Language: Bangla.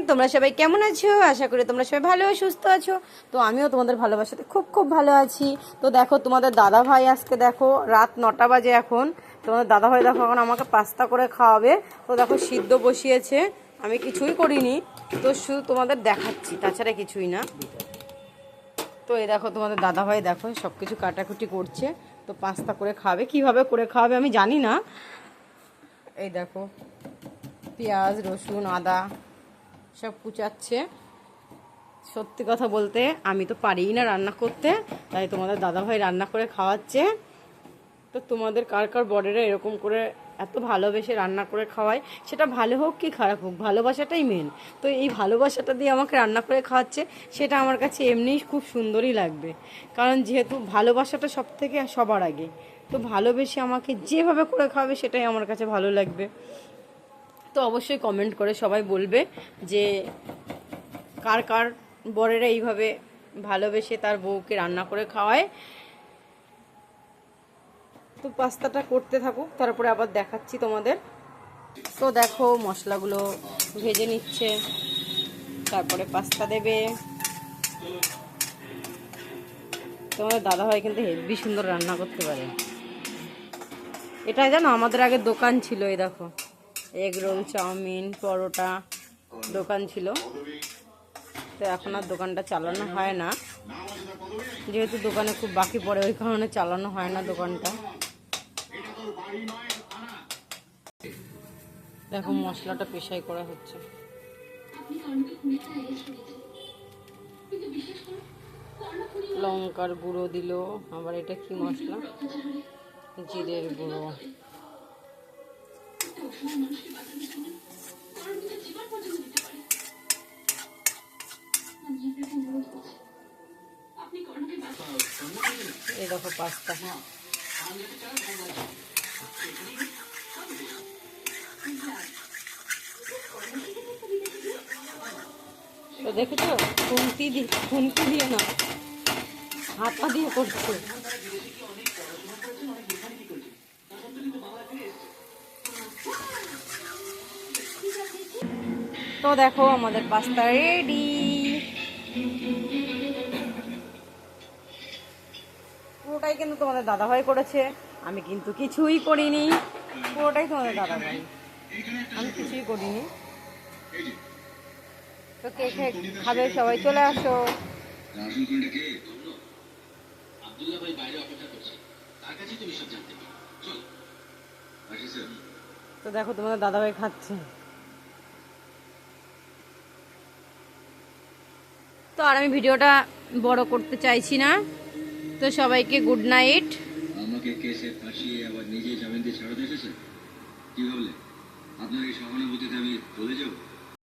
তোমরা সবাই কেমন আছো? আশা করি তোমরা সবাই ভালো সুস্থ আছো। তো আমিও তোমাদের ভালোবাসাতে খুব খুব ভালো আছি। তো দেখো তোমাদের দাদা ভাই আজকে দেখো রাত 9টা বাজে এখন। তোমাদের দাদা ভাই দেখো এখন আমাকে পাস্তা করে খাওয়াবে। তো দেখো সিদ্ধ বসিয়েছে, আমি কিছুই করিনি, তো শুধু তোমাদের দেখাচ্ছি, তাছাড়া কিছুই না। তো এই দেখো তোমাদের দাদা ভাই দেখো সব কিছু কাটাকুটি করছে। তো পাস্তা করে খাবে, কিভাবে করে খাওয়াবে আমি জানি না। এই দেখো পেঁয়াজ রসুন আদা সব কুচাচ্ছে। সত্যি কথা বলতে আমি তো পারিই না রান্না করতে, তাই তোমাদের দাদাভাই রান্না করে খাওয়াচ্ছে। তো তোমাদের কার কার বরেরা এরকম করে এত ভালোবেসে রান্না করে খাওয়ায়, সেটা ভালো হোক কি খারাপ হোক, ভালোবাসাটাই মেন। তো এই ভালোবাসাটা দিয়ে আমাকে রান্না করে খাওয়াচ্ছে, সেটা আমার কাছে এমনিই খুব সুন্দরই লাগবে। কারণ যেহেতু ভালোবাসাটা সব থেকে সবার আগে, তো ভালোবেসে আমাকে যেভাবে করে খাওয়াবে সেটাই আমার কাছে ভালো লাগবে। তো অবশ্যই কমেন্ট করে সবাই বলবে যে কার কার বরেরা এইভাবে ভালোবেসে তার বউকে রান্না করে খাওয়ায়। তো পাস্তাটা করতে থাকুক, তারপরে আবার দেখাচ্ছি তোমাদের। তো দেখো মশলাগুলো ভেজে নিচ্ছে, তারপরে পাস্তা দেবে। তোমাদের দাদাভাই কিন্তু হেভি সুন্দর রান্না করতে পারে। এটাই জানো আমাদের আগে দোকান ছিল, এই দেখো এগ রোল চাউমিন পরোটা দোকান ছিল। তো এখন আর দোকানটা চালানো হয় না, যেহেতু দোকানে খুব বাকি পড়ে, ওই কারণে চালানো হয় না দোকানটা। দেখো মশলাটা পেশাই করা হচ্ছে। লঙ্কার গুঁড়ো দিল, আবার এটা কি মশলা, জিরের গুঁড়ো। এই দেখো পাস্তা। তো দেখেছো খুন্তি দিয়ে না, হাতা দিয়ে করছে। তো দেখো আমাদের পাস্তা রেডি। পুরোটাই কিন্তু তোমাদের দাদাভাই করেছে, আমি কিন্তু কিছুই করিনি। পুরোটাই তোমাদের দাদাভাই, আমি কিছুই করিনি। তো কে খাবে সবাই চলে আসো। তো দেখো তোমাদের দাদাভাই খাচ্ছে। তো আর আমি ভিডিওটা বড় করতে চাইছি না। তো সবাইকে গুড নাইট। আমাকে কেসে ফাঁসিয়ে আবার নিজে জামিন দিয়ে ছাড়াতে এসেছে, কি ভাবলে আপনার এই সহানুভূতিতে আমি চলে যাবো?